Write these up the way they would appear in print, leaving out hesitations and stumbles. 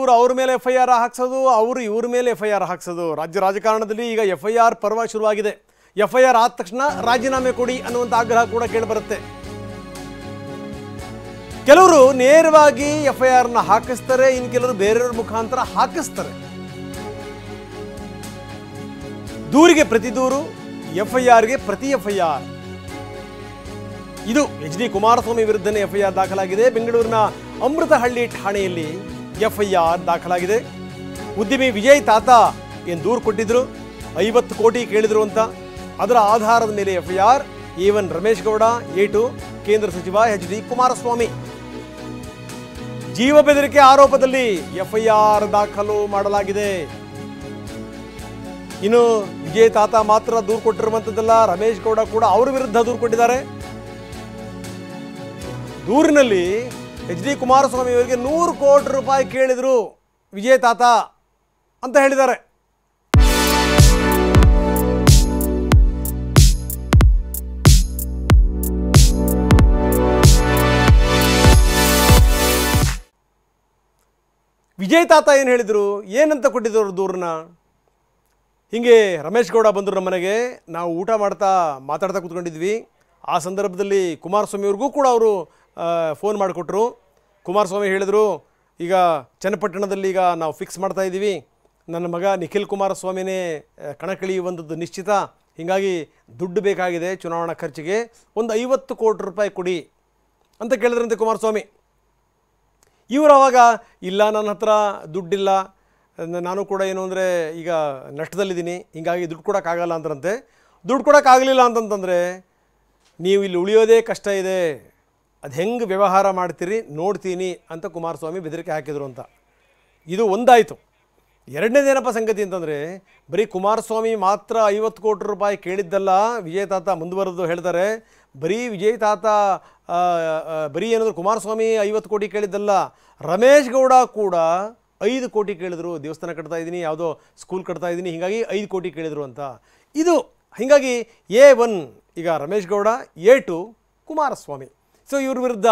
ಇವರು ಅವ್ರ ಮೇಲೆ FIR ಹಾಕ್ಸೋದು, ಅವರು ಇವ್ರ ಮೇಲೆ FIR ಹಾಕ್ಸೋದು. ರಾಜ್ಯ ರಾಜಕಾರಣದಲ್ಲಿ ಈಗ FIR ಪರ್ವ ಶುರುವಾಗಿದೆ. FIR ಆದ ತಕ್ಷಣ ರಾಜೀನಾಮೆ ಕೊಡಿ ಅನ್ನುವಂಥ ಆಗ್ರಹ ಕೂಡ ಕೇಳಿಬರುತ್ತೆ. ಕೆಲವರು ನೇರವಾಗಿ FIR ಹಾಕಿಸ್ತಾರೆ, ಇನ್ನು ಕೆಲವರು ಬೇರೆಯವ್ರ ಮುಖಾಂತರ ಹಾಕಿಸ್ತಾರೆ. ದೂರಿಗೆ ಪ್ರತಿ ದೂರು, FIRಗೆ ಪ್ರತಿ FIR. ಇದು HD ಕುಮಾರಸ್ವಾಮಿ ವಿರುದ್ಧನೇ FIR ದಾಖಲಾಗಿದೆ. ಬೆಂಗಳೂರಿನ ಅಮೃತಹಳ್ಳಿ ಠಾಣೆಯಲ್ಲಿ FIR ದಾಖಲಾಗಿದೆ. ಉದ್ಯಮಿ ವಿಜಯ್ ತಾತ ಏನು ದೂರು ಕೊಟ್ಟಿದ್ರು, 50 ಕೋಟಿ ಕೇಳಿದ್ರು ಅಂತ. ಅದರ ಆಧಾರದ ಮೇಲೆ FIR. A1 Ramesh Gowda, A2 ಕೇಂದ್ರ ಸಚಿವ HD ಕುಮಾರಸ್ವಾಮಿ. ಜೀವ ಬೆದರಿಕೆ ಆರೋಪದಲ್ಲಿ FIR ದಾಖಲು ಮಾಡಲಾಗಿದೆ. ಇನ್ನು ವಿಜಯ್ ತಾತ ಮಾತ್ರ ದೂರು ಕೊಟ್ಟಿರುವಂಥದ್ದಲ್ಲ, ರಮೇಶ್ ಗೌಡ ಕೂಡ ಅವರ ವಿರುದ್ಧ ದೂರು ಕೊಟ್ಟಿದ್ದಾರೆ. ದೂರಿನಲ್ಲಿ HD ಕುಮಾರಸ್ವಾಮಿ ಅವರಿಗೆ 100 ಕೋಟಿ ರೂಪಾಯಿ ಕೇಳಿದ್ರು ವಿಜಯ್ ತಾತ ಅಂತ ಹೇಳಿದ್ದಾರೆ. ವಿಜಯ್ ತಾತ ಏನು ಹೇಳಿದರು, ಏನಂತ ಕೊಟ್ಟಿದ್ರು ದೂರನ್ನ? ಹೀಗೆ ರಮೇಶ್ ಗೌಡ ಬಂದರು ನಮ್ಮ ಮನೆಗೆ, ನಾವು ಊಟ ಮಾತಾಡ್ತಾ ಕೂತ್ಕೊಂಡಿದ್ವಿ. ಆ ಸಂದರ್ಭದಲ್ಲಿ ಕುಮಾರಸ್ವಾಮಿ ಅವ್ರಿಗೂ ಕೂಡ ಅವರು ಫೋನ್ ಮಾಡಿಕೊಟ್ರು. ಕುಮಾರಸ್ವಾಮಿ ಹೇಳಿದರು, ಈಗ ಚನ್ನಪಟ್ಟಣದಲ್ಲಿ ಈಗ ನಾವು ಫಿಕ್ಸ್ ಮಾಡ್ತಾ ಇದ್ದೀವಿ, ನನ್ನ ಮಗ ನಿಖಿಲ್ ಕುಮಾರಸ್ವಾಮಿನೇ ಕಣಕ್ಕಿಳಿಯುವಂಥದ್ದು ನಿಶ್ಚಿತ, ಹೀಗಾಗಿ ದುಡ್ಡು ಬೇಕಾಗಿದೆ ಚುನಾವಣಾ ಖರ್ಚಿಗೆ, ಒಂದು 50 ಕೋಟಿ ರೂಪಾಯಿ ಕೊಡಿ ಅಂತ ಕೇಳಿದ್ರಂತೆ ಕುಮಾರಸ್ವಾಮಿ. ಇವರು ಆವಾಗ ಇಲ್ಲ, ನನ್ನ ಹತ್ರ ದುಡ್ಡಿಲ್ಲ, ನಾನು ಕೂಡ ಏನು ಅಂದರೆ ಈಗ ನಷ್ಟದಲ್ಲಿದ್ದೀನಿ, ಹೀಗಾಗಿ ದುಡ್ಡು ಕೊಡೋಕ್ಕಾಗಲ್ಲ ಅಂತಂತೆ. ದುಡ್ಡು ಕೊಡೋಕ್ಕಾಗಲಿಲ್ಲ ಅಂತಂತಂದರೆ ನೀವು ಇಲ್ಲಿ ಉಳಿಯೋದೇ ಕಷ್ಟ ಇದೆ, ಅದು ಹೆಂಗೆ ವ್ಯವಹಾರ ಮಾಡ್ತೀರಿ ನೋಡ್ತೀನಿ ಅಂತ ಕುಮಾರಸ್ವಾಮಿ ಬೆದರಿಕೆ ಹಾಕಿದರು ಅಂತ. ಇದು ಒಂದಾಯಿತು. ಎರಡನೇದೇನಪ್ಪ ಸಂಗತಿ ಅಂತಂದರೆ, ಬರೀ ಕುಮಾರಸ್ವಾಮಿ ಮಾತ್ರ 50 ಕೋಟಿ ರೂಪಾಯಿ ಕೇಳಿದ್ದಲ್ಲ, ವಿಜಯ್ ತಾತ ಮುಂದುವರೆದು ಹೇಳ್ತಾರೆ, ಬರೀ ವಿಜಯ್ ತಾತ ಬರೀ ಏನಾದರೂ ಕುಮಾರಸ್ವಾಮಿ 50 ಕೋಟಿ ಕೇಳಿದ್ದಲ್ಲ, ರಮೇಶ್ ಗೌಡ ಕೂಡ 5 ಕೋಟಿ ಕೇಳಿದ್ರು. ದೇವಸ್ಥಾನ ಕಟ್ತಾ ಇದ್ದೀನಿ, ಯಾವುದೋ ಸ್ಕೂಲ್ ಕಟ್ತಾ ಇದ್ದೀನಿ, ಹೀಗಾಗಿ 5 ಕೋಟಿ ಕೇಳಿದ್ರು ಅಂತ. ಇದು ಹೀಗಾಗಿ A1 ಈಗ ರಮೇಶ್ ಗೌಡ, A2 ಕುಮಾರಸ್ವಾಮಿ. ಸೊ ಇವ್ರ ವಿರುದ್ಧ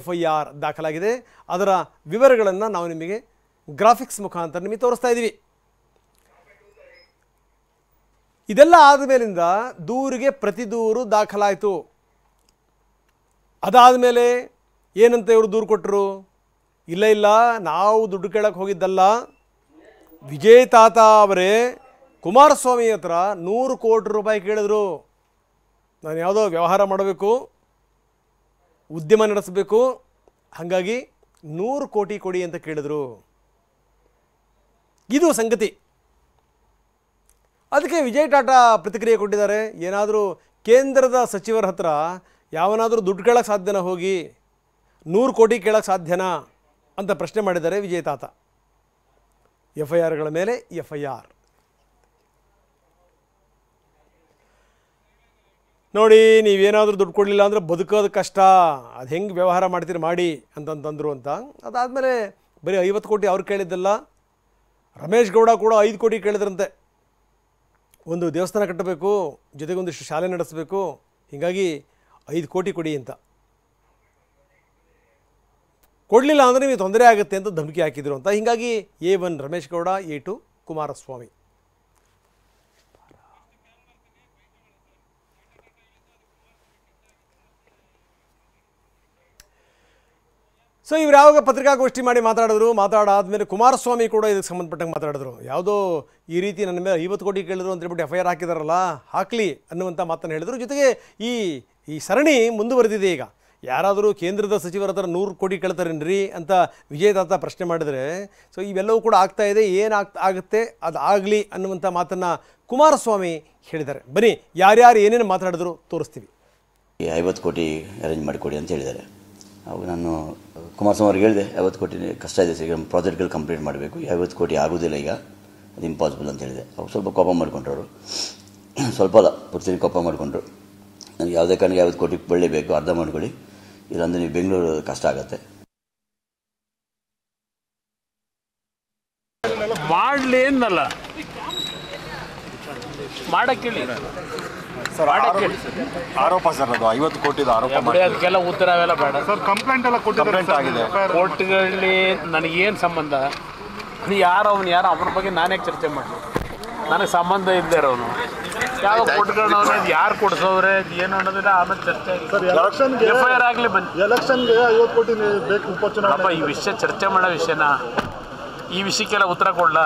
FIR ದಾಖಲಾಗಿದೆ. ಅದರ ವಿವರಗಳನ್ನು ನಾವು ನಿಮಗೆ ಗ್ರಾಫಿಕ್ಸ್ ಮುಖಾಂತರ ನಿಮಗೆ ತೋರಿಸ್ತಾ ಇದ್ದೀವಿ. ಇದೆಲ್ಲ ಆದಮೇಲಿಂದ ದೂರಿಗೆ ಪ್ರತಿ ದೂರು ದಾಖಲಾಯಿತು. ಅದಾದ ಮೇಲೆ ಏನಂತ ಇವರು ದೂರು ಕೊಟ್ಟರು, ಇಲ್ಲ ನಾವು ದುಡ್ಡು ಕೇಳಕ್ಕೆ ಹೋಗಿದ್ದಲ್ಲ, ವಿಜಯ್ ತಾತ ಅವರೇ ಕುಮಾರಸ್ವಾಮಿ ಹತ್ರ 100 ಕೋಟಿ ರೂಪಾಯಿ ಕೇಳಿದ್ರು, ನಾನು ಯಾವುದೋ ವ್ಯವಹಾರ ಮಾಡಬೇಕು, ಉದ್ಯಮ ನಡೆಸಬೇಕು, ಹಾಗಾಗಿ 100 ಕೋಟಿ ಕೊಡಿ ಅಂತ ಕೇಳಿದ್ರು. ಇದು ಸಂಗತಿ. ಅದಕ್ಕೆ ವಿಜಯ್ ಟಾಟಾ ಪ್ರತಿಕ್ರಿಯೆ ಕೊಟ್ಟಿದ್ದಾರೆ. ಏನಾದರೂ ಕೇಂದ್ರದ ಸಚಿವರ ಹತ್ರ ಯಾವನಾದರೂ ದುಡ್ಡು ಕೇಳಕ್ಕೆ ಸಾಧ್ಯನಾ, ಹೋಗಿ 100 ಕೋಟಿ ಕೇಳಕ್ಕೆ ಸಾಧ್ಯನಾ ಅಂತ ಪ್ರಶ್ನೆ ಮಾಡಿದ್ದಾರೆ ವಿಜಯ್ ತಾತ. FIRಗಳ ಮೇಲೆ FIR ನೋಡಿ, ನೀವೇನಾದರೂ ದುಡ್ಡು ಕೊಡಲಿಲ್ಲ ಅಂದರೆ ಬದುಕೋದು ಕಷ್ಟ, ಅದು ಹೆಂಗೆ ವ್ಯವಹಾರ ಮಾಡ್ತೀರಿ ಮಾಡಿ ಅಂತಂತಂದರು ಅಂತ. ಅದಾದಮೇಲೆ ಬರೀ 50 ಕೋಟಿ ಅವ್ರು ಕೇಳಿದ್ದಲ್ಲ, ರಮೇಶ್ ಗೌಡ ಕೂಡ 5 ಕೋಟಿ ಕೇಳಿದ್ರಂತೆ. ಒಂದು ದೇವಸ್ಥಾನ ಕಟ್ಟಬೇಕು, ಜೊತೆಗೊಂದಿಷ್ಟು ಶಾಲೆ ನಡೆಸಬೇಕು, ಹೀಗಾಗಿ 5 ಕೋಟಿ ಕೊಡಿ ಅಂತ. ಕೊಡಲಿಲ್ಲ ಅಂದರೆ ನಿಮಗೆ ತೊಂದರೆ ಆಗುತ್ತೆ ಅಂತ ಧಮಕಿ ಹಾಕಿದ್ರು ಅಂತ. ಹೀಗಾಗಿ A1 Ramesh Gowda, A2 Kumaraswamy. So ಇವ್ರು ಯಾವಾಗ ಪತ್ರಿಕಾಗೋಷ್ಠಿ ಮಾಡಿ ಮಾತಾಡಾದ್ಮೇಲೆ ಕುಮಾರಸ್ವಾಮಿ ಕೂಡ ಇದಕ್ಕೆ ಸಂಬಂಧಪಟ್ಟಂಗೆ ಮಾತಾಡಿದ್ರು. ಯಾವುದೋ ಈ ರೀತಿ ನನ್ನ ಮೇಲೆ 50 ಕೋಟಿ ಕೇಳಿದ್ರು ಅಂತ ಹೇಳ್ಬಿಟ್ಟು FIR ಹಾಕಿದಾರಲ್ಲ, ಹಾಕಲಿ ಅನ್ನುವಂಥ ಮಾತನ್ನು ಹೇಳಿದರು. ಜೊತೆಗೆ ಈ ಸರಣಿ ಮುಂದುವರೆದಿದೆ. ಈಗ ಯಾರಾದರೂ ಕೇಂದ್ರದ ಸಚಿವರ ಹತ್ರ 100 ಕೋಟಿ ಕೇಳ್ತಾರೇನ್ರಿ ಅಂತ ವಿಜಯ್ ತಾತ ಪ್ರಶ್ನೆ ಮಾಡಿದರೆ, ಸೊ ಇವೆಲ್ಲವೂ ಕೂಡ ಆಗ್ತಾ ಇದೆ, ಆಗುತ್ತೆ ಅದು ಆಗಲಿ ಅನ್ನುವಂಥ ಮಾತನ್ನು ಕುಮಾರಸ್ವಾಮಿ ಹೇಳಿದ್ದಾರೆ. ಬನ್ನಿ ಯಾರ್ಯಾರು ಏನೇನು ಮಾತಾಡಿದ್ರು ತೋರಿಸ್ತೀವಿ. 50 ಕೋಟಿ ಅರೇಂಜ್ ಮಾಡಿಕೊಡಿ ಅಂತ ಹೇಳಿದ್ದಾರೆ. ಅವಾಗ ನಾನು ಕುಮಾರಸ್ವಾಮಿ ಅವ್ರಿಗೆ ಹೇಳಿದೆ, 50 ಕೋಟಿ ಕಷ್ಟ ಇದೆ ಸರ್, ಈಗ ಪ್ರಾಜೆಕ್ಟ್ಗಳು ಕಂಪ್ಲೀಟ್ ಮಾಡಬೇಕು, 50 ಕೋಟಿ ಆಗೋದಿಲ್ಲ ಈಗ, ಅದು ಇಂಪಾಸಿಬಲ್ ಅಂತ ಹೇಳಿದೆ. ಅವ್ರು ಸ್ವಲ್ಪ ಕೋಪ ಮಾಡಿಕೊಂಡ್ರು. ಅವರು ಸ್ವಲ್ಪ ಅಲ್ಲ, ಪೂರ್ತಿ ಕೋಪ ಮಾಡಿಕೊಂಡ್ರು. ನನಗೆ ಯಾವುದೇ ಕಾರಣಕ್ಕೆ 50 ಕೋಟಿ ಬರಲೇಬೇಕು, ಅರ್ಧ ಮಾಡ್ಕೊಳ್ಳಿ, ಇಲ್ಲಾಂದರೆ ನೀವು ಬೆಂಗಳೂರು ಕಷ್ಟ ಆಗುತ್ತೆ. ಮಾಡಲಿ ಅನ್ನಲ್ಲ, ಮಾಡಕ್ಕೆ ಹೇಳಿ ಸರ್. ಆರೋಪ ಸರ್, ಅದು 50 ಕೋಟಿ ಆರೋಪ. ಅದಕ್ಕೆಲ್ಲ ಉತ್ತರ ಅವೆಲ್ಲ ಬೇಡ ಸರ್. ಕಂಪ್ಲೇಂಟ್ ಎಲ್ಲ ಕಂಪ್ಲೇಂಟ್ ಆಗಿದೆ ಕೋರ್ಟ್ಗಳಲ್ಲಿ ನನಗೇನು ಸಂಬಂಧ? ಯಾರು ಅವನ ಬಗ್ಗೆ ನಾನೇ ಚರ್ಚೆ ಮಾಡಿ, ನನಗೆ ಸಂಬಂಧ ಇಲ್ಲದೆ ಇರೋನು ಯಾವ ಕೊಟ್ಕೊಂಡವ್ರೆ, ಅದು ಯಾರು ಕೊಡ್ಸೋವ್ರೆ, ಏನು ಅನ್ನೋದಿಲ್ಲ. ಆಮೇಲೆ ಚರ್ಚೆ FIR ಆಗಲಿ ಬನ್ನಿ. ಎಲೆಕ್ಷನ್ಗೆ 50 ಕೋಟಿ ಬೇಕು ಉಪಚುನಾವಣೆ. ಈ ವಿಷಯ ಚರ್ಚೆ ಮಾಡೋ ವಿಷಯನ, ಈ ವಿಷಯಕ್ಕೆಲ್ಲ ಉತ್ತರ ಕೊಡಲ?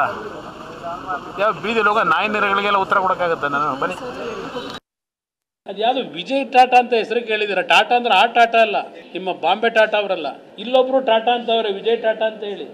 ಯಾವ ಬೀದಿಲಿ ಹೋಗೋ ನಾಯಿ ನೆರೆಗಳಿಗೆಲ್ಲ ಉತ್ತರ ಕೊಡೋಕ್ಕಾಗತ್ತೆ? ನಾನು ಬನ್ನಿ. ಅದು ಯಾವುದು ವಿಜಯ್ ಟಾಟಾ ಅಂತ ಹೆಸರು ಕೇಳಿದ್ದೀರ? ಟಾಟಾ ಅಂದ್ರೆ ಆ ಟಾಟಾ ಅಲ್ಲ, ನಿಮ್ಮ ಬಾಂಬೆ ಟಾಟಾ ಅವರಲ್ಲ. ಇಲ್ಲೊಬ್ರು ಟಾಟಾ ಅಂತವ್ರೆ, ವಿಜಯ್ ಟಾಟಾ ಅಂತ ಹೇಳಿ.